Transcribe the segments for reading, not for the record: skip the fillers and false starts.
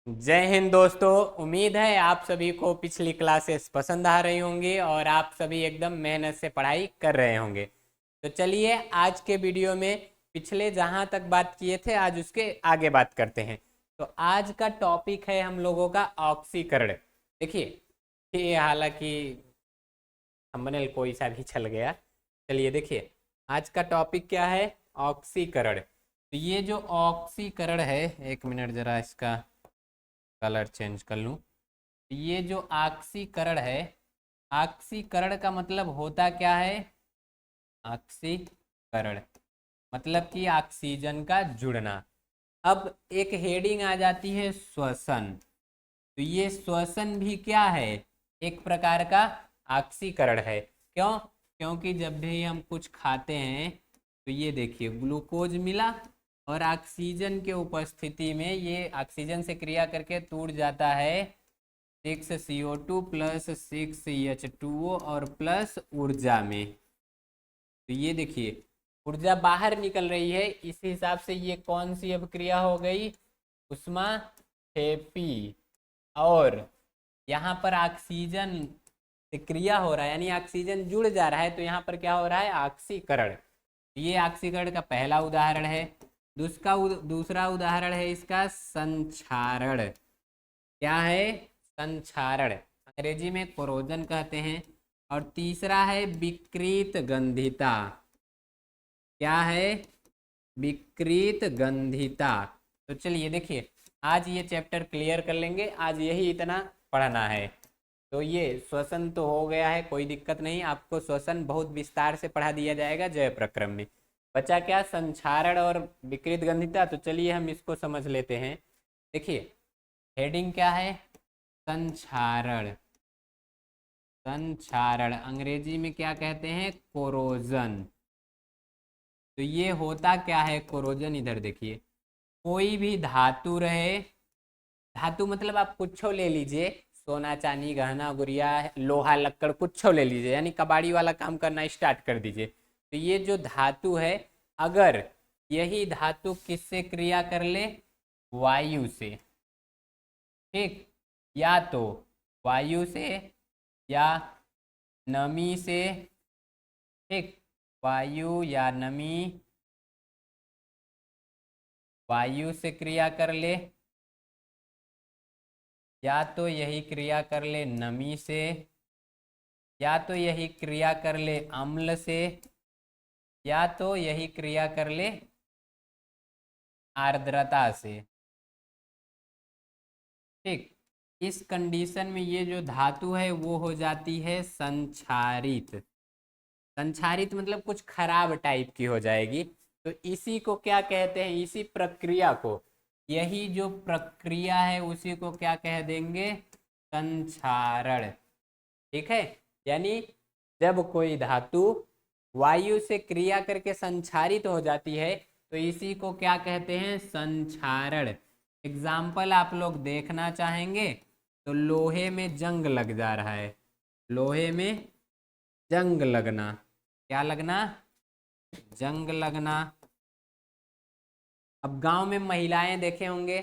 जय हिंद दोस्तों। उम्मीद है आप सभी को पिछली क्लासेस पसंद आ रही होंगी और आप सभी एकदम मेहनत से पढ़ाई कर रहे होंगे। तो चलिए आज के वीडियो में पिछले जहां तक बात किए थे आज उसके आगे बात करते हैं। तो आज का टॉपिक है हम लोगों का ऑक्सीकरण। देखिए, ये हालांकि थंबनेल कोई सा भी चल गया। चलिए देखिए, आज का टॉपिक क्या है? ऑक्सीकरण। तो ये जो ऑक्सीकरण है, एक मिनट जरा इसका कलर चेंज कर लूँ। ये जो ऑक्सीकरण है, ऑक्सीकरण का मतलब होता क्या है? ऑक्सीकरण मतलब कि ऑक्सीजन का जुड़ना। अब एक हेडिंग आ जाती है श्वसन। तो ये श्वसन भी क्या है? एक प्रकार का ऑक्सीकरण है। क्यों? क्योंकि जब भी हम कुछ खाते हैं तो ये देखिए ग्लूकोज मिला और ऑक्सीजन के उपस्थिति में ये ऑक्सीजन से क्रिया करके टूट जाता है 6CO2 प्लस 6H2O और प्लस ऊर्जा में। तो ये देखिए ऊर्जा बाहर निकल रही है, इस हिसाब से ये कौन सी अब क्रिया हो गई? उष्मा थेपी। और यहाँ पर ऑक्सीजन से क्रिया हो रहा है यानी ऑक्सीजन जुड़ जा रहा है, तो यहाँ पर क्या हो रहा है? ऑक्सीकरण। ये ऑक्सीकरण का पहला उदाहरण है। दूसरा उदाहरण है इसका संक्षारण। क्या है? संक्षारण, अंग्रेजी में कोरोजन कहते हैं। और तीसरा है विकृत गंधिता। क्या है? विकृत गंधिता। तो चलिए देखिए, आज ये चैप्टर क्लियर कर लेंगे, आज यही इतना पढ़ना है। तो ये श्वसन तो हो गया है, कोई दिक्कत नहीं, आपको श्वसन बहुत विस्तार से पढ़ा दिया जाएगा जय प्रक्रम में। बचा क्या? संक्षारण और विकृत गंधिता। तो चलिए हम इसको समझ लेते हैं। देखिए हेडिंग क्या है? संक्षारण। संक्षारण अंग्रेजी में क्या कहते हैं? कोरोजन। तो ये होता क्या है कोरोजन? इधर देखिए, कोई भी धातु रहे, धातु मतलब आप कुछ ले लीजिए, सोना चांदी गहना गुड़िया लोहा लक्कड़ कुछ ले लीजिए, यानी कबाड़ी वाला काम करना स्टार्ट कर दीजिए। तो ये जो धातु है, अगर यही धातु किससे क्रिया कर ले? वायु से। ठीक, या तो वायु से या नमी से। ठीक, वायु या नमी, वायु से क्रिया कर ले, या तो यही क्रिया कर ले नमी से, या तो यही क्रिया कर ले अम्ल से, या तो यही क्रिया कर ले आर्द्रता से। ठीक, इस कंडीशन में ये जो धातु है वो हो जाती है संक्षारित। संक्षारित मतलब कुछ खराब टाइप की हो जाएगी। तो इसी को क्या कहते हैं? इसी प्रक्रिया को, यही जो प्रक्रिया है उसी को क्या कह देंगे? संक्षारण। ठीक है, यानी जब कोई धातु वायु से क्रिया करके संक्षारित हो जाती है तो इसी को क्या कहते हैं? संक्षारण। एग्जाम्पल आप लोग देखना चाहेंगे तो लोहे में जंग लग जा रहा है, लोहे में जंग लगना। क्या लगना? जंग लगना। अब गांव में महिलाएं देखे होंगे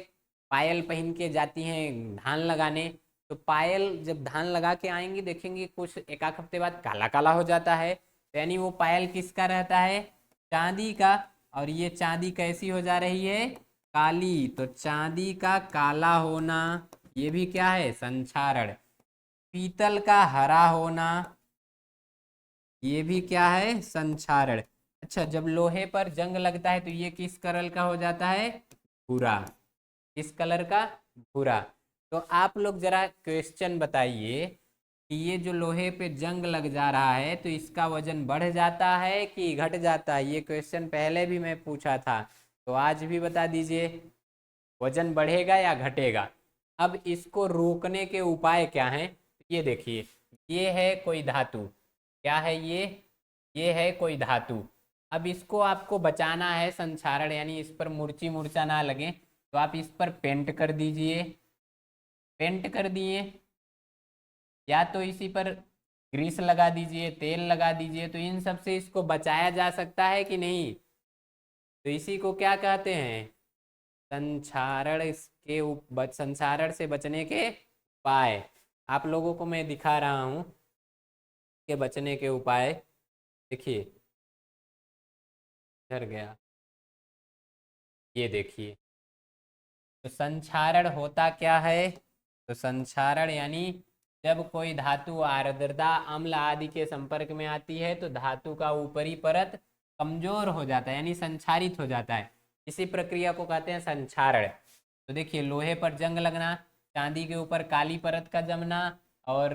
पायल पहन के जाती हैं धान लगाने। तो पायल जब धान लगा के आएंगी देखेंगे कुछ एक आध हफ्ते बाद काला काला हो जाता है, तो यानी वो पायल किसका रहता है? चांदी का। और ये चांदी कैसी हो जा रही है? काली। तो चांदी का काला होना ये भी क्या है? संक्षारण। पीतल का हरा होना ये भी क्या है? संक्षारण। अच्छा, जब लोहे पर जंग लगता है तो ये किस कलर का हो जाता है? भूरा। किस कलर का? भूरा। तो आप लोग जरा क्वेश्चन बताइए कि ये जो लोहे पे जंग लग जा रहा है तो इसका वजन बढ़ जाता है कि घट जाता है? ये क्वेश्चन पहले भी मैं पूछा था, तो आज भी बता दीजिए, वजन बढ़ेगा या घटेगा? अब इसको रोकने के उपाय क्या हैं? ये देखिए, ये है कोई धातु। क्या है ये है कोई धातु। अब इसको आपको बचाना है संक्षारण, यानी इस पर मुर्ची मुर्चा ना लगे, तो आप इस पर पेंट कर दीजिए। पेंट कर दिए, या तो इसी पर ग्रीस लगा दीजिए, तेल लगा दीजिए, तो इन सब से इसको बचाया जा सकता है कि नहीं? तो इसी को क्या कहते हैं? संक्षारण से बचने के उपाय आप लोगों को मैं दिखा रहा हूं के बचने के उपाय। देखिए इधर गया, ये देखिए। तो संक्षारण होता क्या है? तो संक्षारण यानी जब कोई धातु आर्द्रता अम्ल आदि के संपर्क में आती है तो धातु का ऊपरी परत कमजोर हो जाता है यानी संक्षारित हो जाता है। इसी प्रक्रिया को कहते हैं संक्षारण। तो देखिए लोहे पर जंग लगना, चांदी के ऊपर काली परत का जमना, और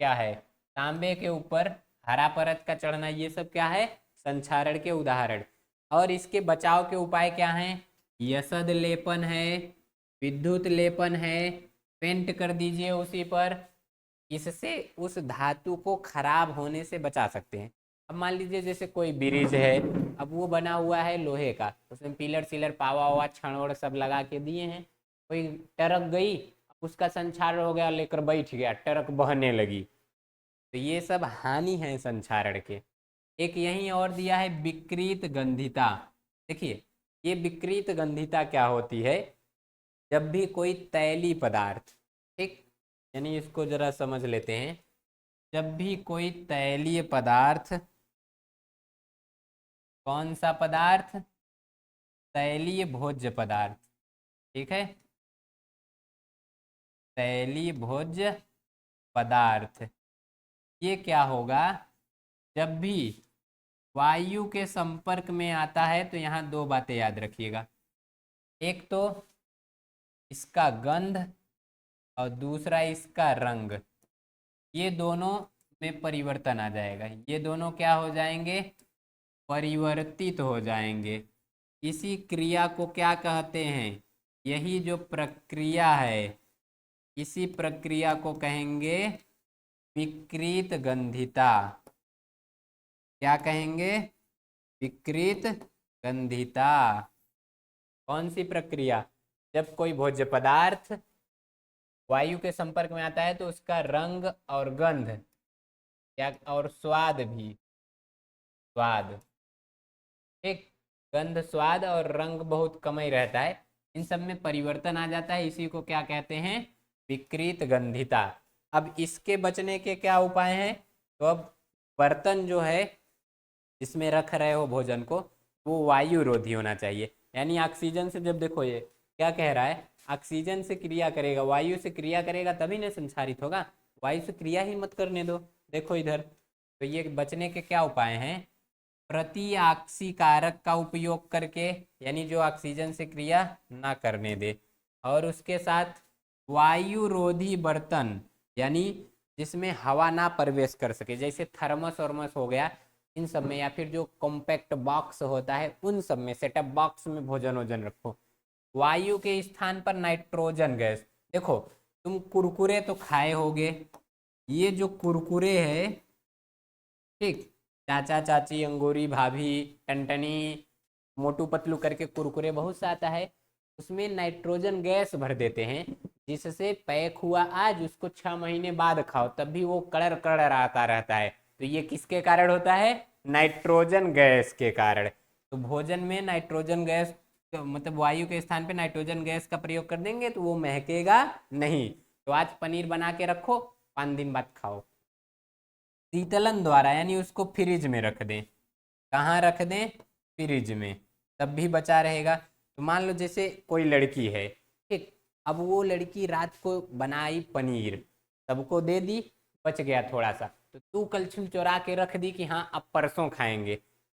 क्या है, तांबे के ऊपर हरा परत का चढ़ना, ये सब क्या है, संक्षारण के उदाहरण। और इसके बचाव के उपाय क्या हैं? यसद लेपन है, विद्युत लेपन है, पेंट कर दीजिए उसी पर। इससे उस धातु को खराब होने से बचा सकते हैं। अब मान लीजिए जैसे कोई ब्रिज है, अब वो बना हुआ है लोहे का, उसमें पिलर सिलर पावा हुआ छड़ सब लगा के दिए हैं, कोई टरक गई, उसका संक्षारण हो गया, लेकर बैठ गया, टरक बहने लगी, तो ये सब हानि है संक्षारण के। एक यहीं और दिया है विकृत गंधिता। देखिए ये विकृत गंधिता क्या होती है? जब भी कोई तैलीय पदार्थ, ठीक, यानी इसको जरा समझ लेते हैं। जब भी कोई तैलीय पदार्थ, कौन सा पदार्थ? तैलीय भोज्य पदार्थ, ठीक है, तैलीय भोज्य पदार्थ, ये क्या होगा? जब भी वायु के संपर्क में आता है तो यहाँ दो बातें याद रखिएगा। एक तो इसका गंध और दूसरा इसका रंग, ये दोनों में परिवर्तन आ जाएगा। ये दोनों क्या हो जाएंगे? परिवर्तित हो जाएंगे। इसी क्रिया को क्या कहते हैं? यही जो प्रक्रिया है, इसी प्रक्रिया को कहेंगे विकृत गंधिता। क्या कहेंगे? विकृत गंधिता। कौन सी प्रक्रिया? जब कोई भोज्य पदार्थ वायु के संपर्क में आता है तो उसका रंग और गंध, क्या, और स्वाद भी, स्वाद, ठीक, गंध स्वाद और रंग बहुत कम ही रहता है, इन सब में परिवर्तन आ जाता है। इसी को क्या कहते हैं? विकृत गंधिता। अब इसके बचने के क्या उपाय हैं? तो अब बर्तन जो है जिसमें रख रहे हो भोजन को, वो वायु रोधी होना चाहिए। यानी ऑक्सीजन से, जब देखो ये क्या कह रहा है, ऑक्सीजन से क्रिया करेगा, वायु से क्रिया करेगा तभी ना संसारित होगा, वायु से क्रिया ही मत करने दो। देखो इधर, तो ये बचने के क्या उपाय हैं? प्रति ऑक्सीकारक का उपयोग करके, यानी जो ऑक्सीजन से क्रिया ना करने दे, और उसके साथ वायु रोधी बर्तन, यानी जिसमें हवा ना प्रवेश कर सके, जैसे थर्मस वर्मस हो गया, इन सब में, या फिर जो कॉम्पैक्ट बॉक्स होता है उन सब में, सेटअप बॉक्स में भोजन वोजन रखो। वायु के स्थान पर नाइट्रोजन गैस। देखो तुम कुरकुरे तो खाए होगे, ये जो कुरकुरे है, ठीक, चाचा चाची अंगूरी भाभी टनटनी मोटू पतलू करके कुरकुरे बहुत सा आता है, उसमें नाइट्रोजन गैस भर देते हैं, जिससे पैक हुआ आज, उसको 6 महीने बाद खाओ तब भी वो कड़र कड़र आता रहता है। तो ये किसके कारण होता है? नाइट्रोजन गैस के कारण। तो भोजन में नाइट्रोजन गैस, मतलब वायु के स्थान पे नाइट्रोजन गैस का प्रयोग कर देंगे तो वो महकेगा नहीं। तो आज पनीर बना के रखो, 5 दिन बाद खाओ। शीतलन द्वारा, यानी उसको फ्रिज में रख दें। कहाँ रख दें? फ्रिज में, तब भी बचा रहेगा। तो मान लो जैसे कोई लड़की है, ठीक, अब वो लड़की रात को बनाई पनीर, सबको दे दी, बच गया थोड़ा सा, तो तू कल छिल चुरा के रख दी कि हाँ अब परसों खाएंगे।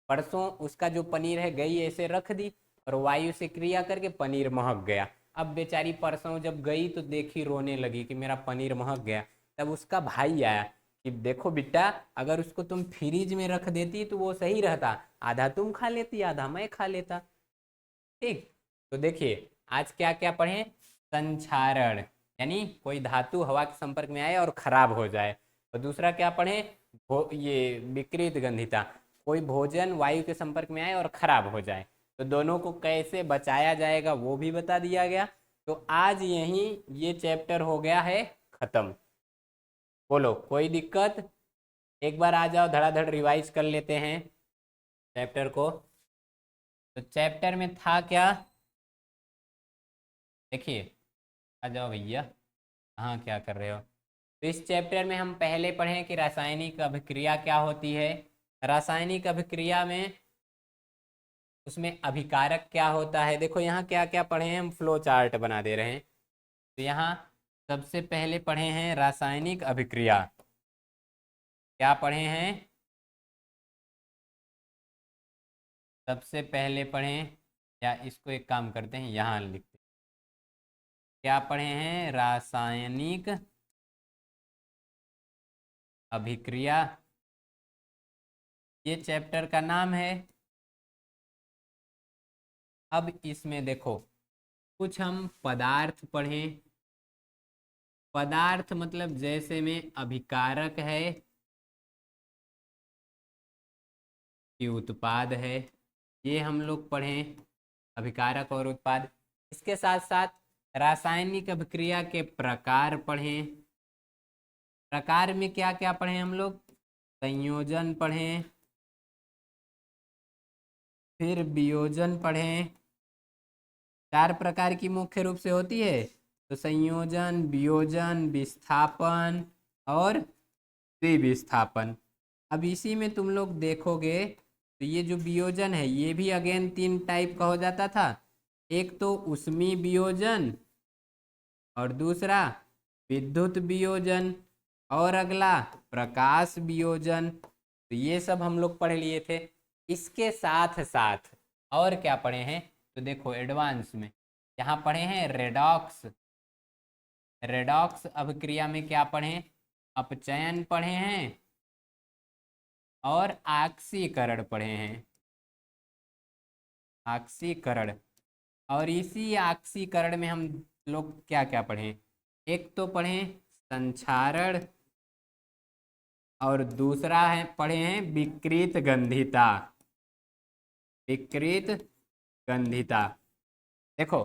परसों उसका जो पनीर है गई ऐसे रख दी, और वायु से क्रिया करके पनीर महक गया। अब बेचारी परसों जब गई तो देखी, रोने लगी कि मेरा पनीर महक गया। तब उसका भाई आया कि देखो बेटा, अगर उसको तुम फ्रिज में रख देती तो वो सही रहता, आधा तुम खा लेती आधा मैं खा लेता, ठीक। तो देखिए आज क्या क्या पढ़े? संक्षारण, यानी कोई धातु हवा के संपर्क में आए और खराब हो जाए। और दूसरा क्या पढ़े? ये विकृत गंधिता, कोई भोजन वायु के संपर्क में आए और खराब हो जाए। तो दोनों को कैसे बचाया जाएगा वो भी बता दिया गया। तो आज यही ये चैप्टर हो गया है खत्म। बोलो कोई दिक्कत? एक बार आ जाओ, धड़ाधड़ रिवाइज कर लेते हैं चैप्टर को। तो चैप्टर में था क्या? देखिए, आ जाओ भैया, हाँ क्या कर रहे हो। तो इस चैप्टर में हम पहले पढ़ें कि रासायनिक अभिक्रिया क्या होती है। रासायनिक अभिक्रिया में उसमें अभिकारक क्या होता है। देखो यहाँ क्या क्या पढ़े हैं, हम फ्लो चार्ट बना दे रहे हैं। तो यहाँ सबसे पहले पढ़े हैं रासायनिक अभिक्रिया। क्या पढ़े हैं, सबसे पहले पढ़ें, या इसको एक काम करते हैं यहाँ लिखते हैं। क्या पढ़े हैं, रासायनिक अभिक्रिया, ये चैप्टर का नाम है। अब इसमें देखो कुछ हम पदार्थ पढ़ें। पदार्थ मतलब जैसे में अभिकारक है कि उत्पाद है, ये हम लोग पढ़ें, अभिकारक और उत्पाद। इसके साथ साथ रासायनिक अभिक्रिया के प्रकार पढ़ें। प्रकार में क्या क्या पढ़ें हम लोग, संयोजन पढ़ें, फिर वियोजन पढ़ें। 4 प्रकार की मुख्य रूप से होती है, तो संयोजन, वियोजन, विस्थापन और द्विविस्थापन। अब इसी में तुम लोग देखोगे तो ये जो वियोजन है ये भी अगेन 3 टाइप का हो जाता था। एक तो उष्मीय वियोजन, और दूसरा विद्युत वियोजन, और अगला प्रकाश वियोजन। तो ये सब हम लोग पढ़ लिए थे। इसके साथ साथ और क्या पढ़े हैं, तो देखो एडवांस में यहाँ पढ़े हैं रेडॉक्स। रेडॉक्स अभिक्रिया में क्या पढ़े, अपचयन पढ़े हैं और ऑक्सीकरण पढ़े हैं। ऑक्सीकरण, और इसी ऑक्सीकरण में हम लोग क्या क्या पढ़े, एक तो पढ़े संक्षारण, और दूसरा है पढ़े हैं विकृत गंधिता। विकृत गंधिता, देखो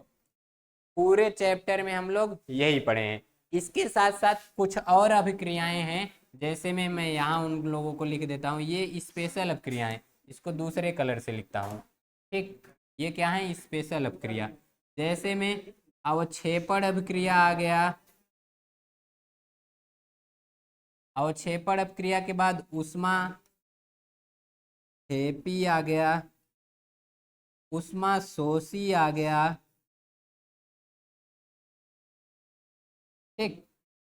पूरे चैप्टर में हम लोग यही पढ़े हैं। इसके साथ साथ कुछ और अभिक्रियाएं हैं, जैसे में मैं यहाँ उन लोगों को लिख देता हूँ, ये स्पेशल अभिक्रियाएं, इसको दूसरे कलर से लिखता हूँ, ठीक। ये क्या है, स्पेशल अभिक्रिया। जैसे में अवक्षेपण अभिक्रिया आ गया। अवक्षेपण अभिक्रिया के बाद उष्मा क्षेपी आ गया, उष्मा शोषी आ गया, ठीक।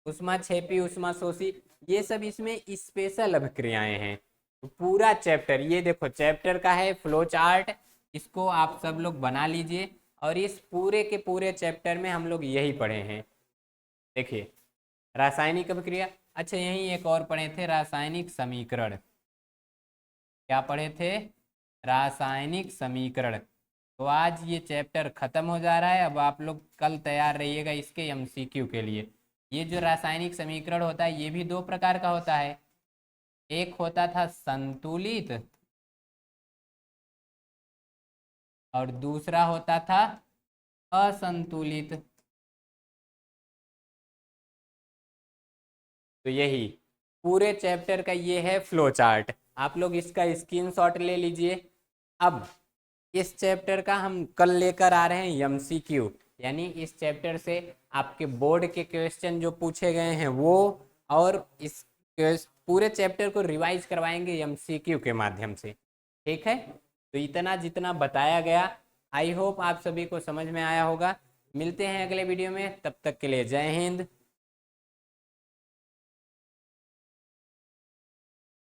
उष्मा क्षेपी, उष्मा शोषी, ये सब इसमें स्पेशल अभिक्रियाएं हैं। तो पूरा चैप्टर, ये देखो चैप्टर का है फ्लो चार्ट, इसको आप सब लोग बना लीजिए। और इस पूरे के पूरे चैप्टर में हम लोग यही पढ़े हैं। देखिए रासायनिक अभिक्रिया, अच्छा यहीं एक और पढ़े थे, रासायनिक समीकरण। क्या पढ़े थे, रासायनिक समीकरण। तो आज ये चैप्टर खत्म हो जा रहा है। अब आप लोग कल तैयार रहिएगा इसके एमसीक्यू के लिए। ये जो रासायनिक समीकरण होता है ये भी 2 प्रकार का होता है। एक होता था संतुलित, और दूसरा होता था असंतुलित। तो यही पूरे चैप्टर का ये है फ्लो चार्ट, आप लोग इसका स्क्रीनशॉट ले लीजिए। अब इस चैप्टर का हम कल लेकर आ रहे हैं एमसीक्यू, यानी इस चैप्टर से आपके बोर्ड के क्वेश्चन जो पूछे गए हैं वो, और इस पूरे चैप्टर को रिवाइज करवाएंगे एमसीक्यू के माध्यम से, ठीक है। तो इतना जितना बताया गया, आई होप आप सभी को समझ में आया होगा। मिलते हैं अगले वीडियो में, तब तक के लिए जय हिंद,